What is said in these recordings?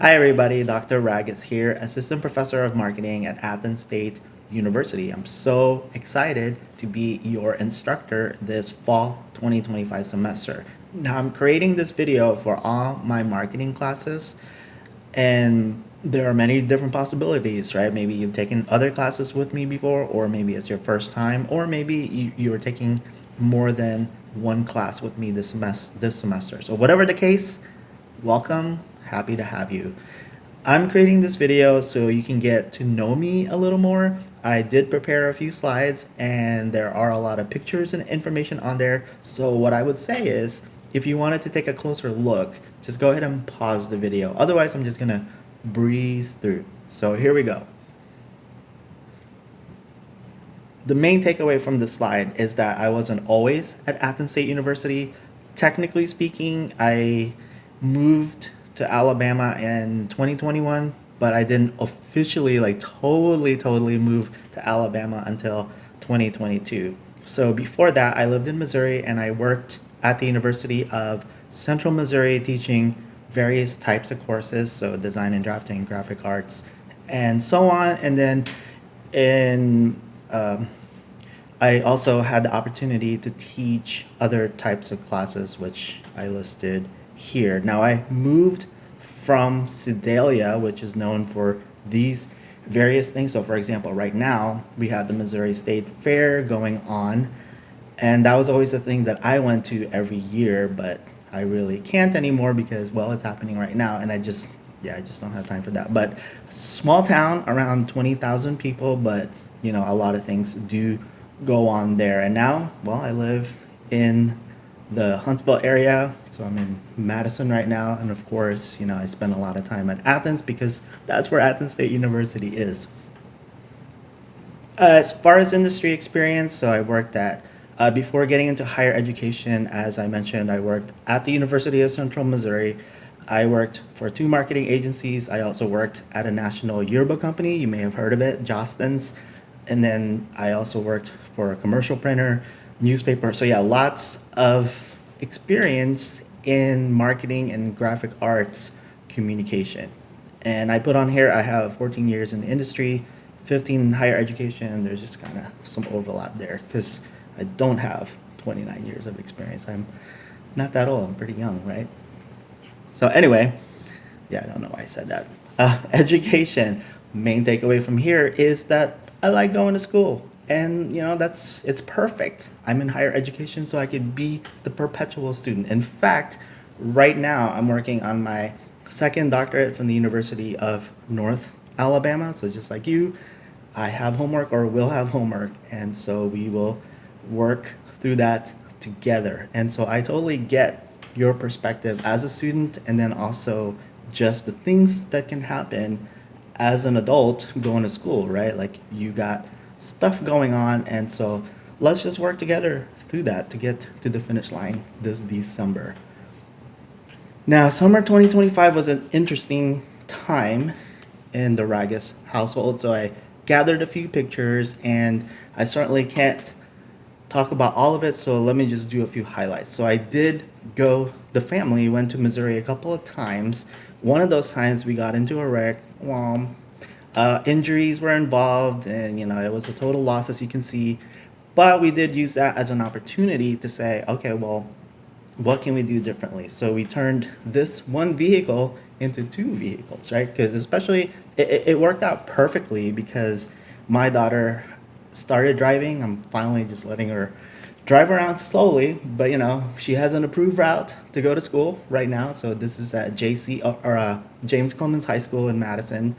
Hi, everybody. Dr. Ragus here, Assistant Professor of Marketing at Athens State University. I'm so excited to be your instructor this fall 2025 semester. Now, I'm creating this video for all my marketing classes, and there are many different possibilities, right? Maybe you've taken other classes with me before, or maybe it's your first time, or maybe you are taking more than one class with me this semester. So, whatever the case, welcome. Happy to have you. I'm creating this video so you can get to know me a little more. I did prepare a few slides and there are a lot of pictures and information on there. So what I would say is if you wanted to take a closer look, just go ahead and pause the video. Otherwise, I'm just gonna breeze through. So here we go. The main takeaway from this slide is that I wasn't always at Athens State University. Technically speaking, I moved to Alabama in 2021, but I didn't officially like totally move to Alabama until 2022. So before that, I lived in Missouri and I worked at the University of Central Missouri teaching various types of courses, so design and drafting, graphic arts, and so on. And then in I also had the opportunity to teach other types of classes, which I listed here. Now, I moved from Sedalia, which is known for these various things. So, for example, right now we have the Missouri State Fair going on, and that was always a thing that I went to every year, but I really can't anymore because, well, it's happening right now, and I just don't have time for that. But small town, around 20,000 people, but a lot of things do go on there. And now, well, I live in the Huntsville area, so I'm in Madison right now, and of course, I spend a lot of time at Athens because that's where Athens State University is. As far as industry experience, so I worked before getting into higher education, as I mentioned, I worked at the University of Central Missouri. I worked for two marketing agencies. I also worked at a national yearbook company. You may have heard of it, Jostens. And then I also worked for a commercial printer, newspaper. So, yeah, lots of experience in marketing and graphic arts communication. And I put on here, I have 14 years in the industry, 15 in higher education. There's just kind of some overlap there because I don't have 29 years of experience. I'm not that old. I'm pretty young, right? So anyway, yeah, I don't know why I said that. Education. Main takeaway from here is that I like going to school, and it's perfect. I'm in higher education, so I could be the perpetual student. In fact, right now I'm working on my second doctorate from the University of North Alabama. So just like you, I have homework or will have homework, and so we will work through that together. And so I totally get your perspective as a student, and then also just the things that can happen as an adult going to school, right? Like you got stuff going on, and so let's just work together through that to get to the finish line this December. Now, summer 2025 was an interesting time in the Ragus household, so I gathered a few pictures, and I certainly can't talk about all of it, so let me just do a few highlights. So I did go, the family went to Missouri a couple of times. One of those times we got into a wreck. Well, injuries were involved, and it was a total loss, as you can see. But we did use that as an opportunity to say, okay, well, what can we do differently? So we turned this one vehicle into two vehicles, right? Because especially it worked out perfectly because my daughter started driving. I'm finally just letting her drive around slowly, but she has an approved route to go to school right now. So this is at James Clemens High School in Madison.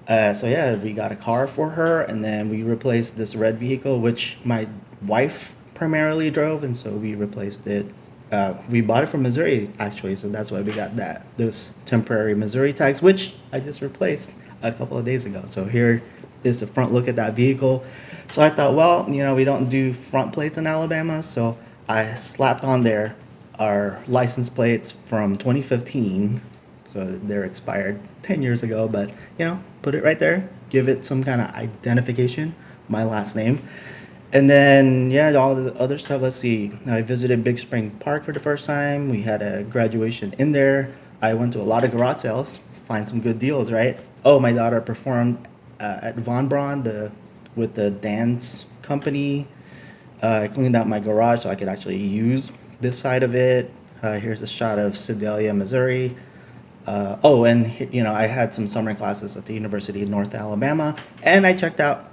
So yeah, we got a car for her, and then we replaced this red vehicle, which my wife primarily drove, and so we replaced it. We bought it from Missouri actually, so that's why we got those temporary Missouri tags, which I just replaced a couple of days ago. So here is the front look at that vehicle. So I thought, well, we don't do front plates in Alabama, so I slapped on there our license plates from 2015. So they're expired 10 years ago, but put it right there, give it some kind of identification, my last name. And then, yeah, all the other stuff. Let's see. I visited Big Spring Park for the first time. We had a graduation in there. I went to a lot of garage sales find some good deals, right? Oh, my daughter performed at Von Braun, with the dance company. I cleaned out my garage so I could actually use this side of it. Here's a shot of Sedalia, Missouri. Oh, and I had some summer classes at the University of North Alabama, and I checked out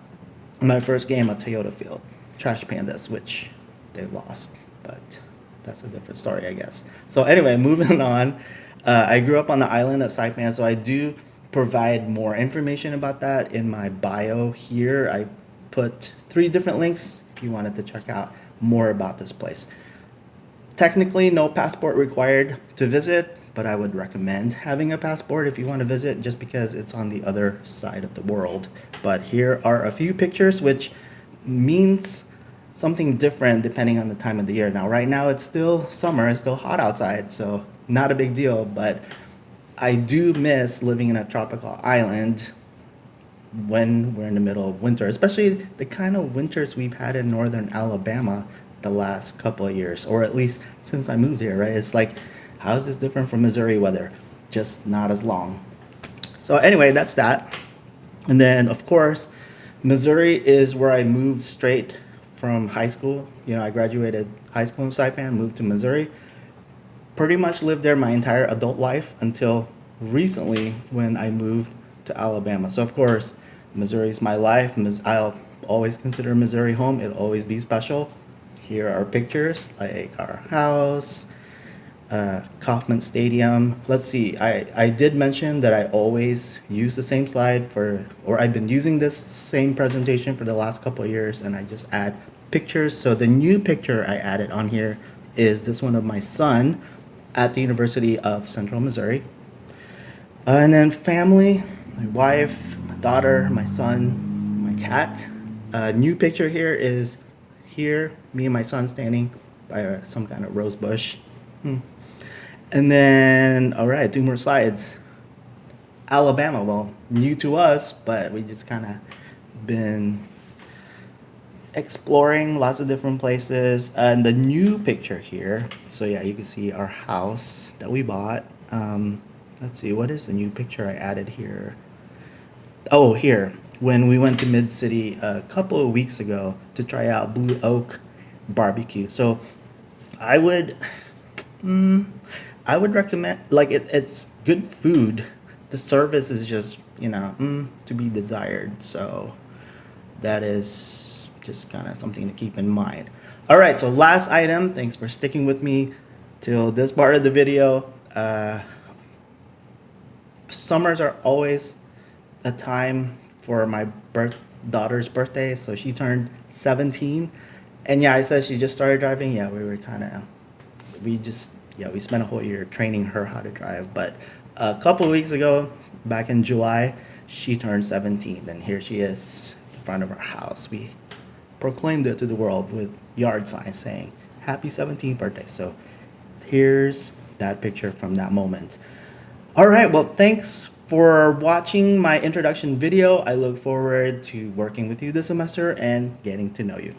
my first game at Toyota Field, Trash Pandas, which they lost, but that's a different story, I guess. So anyway, moving on. I grew up on the island at Saipan, so I do provide more information about that in my bio here. I put 3 different links if you wanted to check out more about this place. Technically, no passport required to visit, but I would recommend having a passport if you want to visit, just because it's on the other side of the world. But here are a few pictures, which means something different depending on the time of the year. Now, right now it's still summer, it's still hot outside, so not a big deal, but I do miss living in a tropical island when we're in the middle of winter, especially the kind of winters we've had in northern Alabama the last couple of years, or at least since I moved here, right? It's like, how is this different from Missouri weather? Just not as long. So anyway, that's that. And then, of course, Missouri is where I moved straight from high school. I graduated high school in Saipan, moved to Missouri. Pretty much lived there my entire adult life until recently when I moved to Alabama. So, of course, Missouri is my life. I'll always consider Missouri home. It'll always be special. Here are pictures, like our house, Kauffman Stadium. Let's see, I did mention that I always use the same slide or I've been using this same presentation for the last couple of years, and I just add pictures. So the new picture I added on here is this one of my son at the University of Central Missouri. And then family, my wife, my daughter, my son, my cat. New picture here is me and my son standing by some kind of rose bush. And then, all right, 2 more slides. Alabama, well, new to us, but we just kind of been exploring lots of different places. And the new picture here, so yeah, you can see our house that we bought. Let's see, what is the new picture I added here? Oh, here, when we went to Mid-City a couple of weeks ago to try out Blue Oak barbecue. So I would recommend, like, it's good food. The service is just, to be desired. So that is just kind of something to keep in mind. All right, so last item. Thanks for sticking with me till this part of the video. Summers are always a time for my daughter's birthday. So she turned 17. And yeah, I said she just started driving. Yeah, we spent a whole year training her how to drive. But a couple of weeks ago, back in July, she turned 17. And here she is at the front of our house. We proclaimed it to the world with yard signs saying, "Happy 17th birthday." So here's that picture from that moment. All right, well, thanks for watching my introduction video. I look forward to working with you this semester and getting to know you.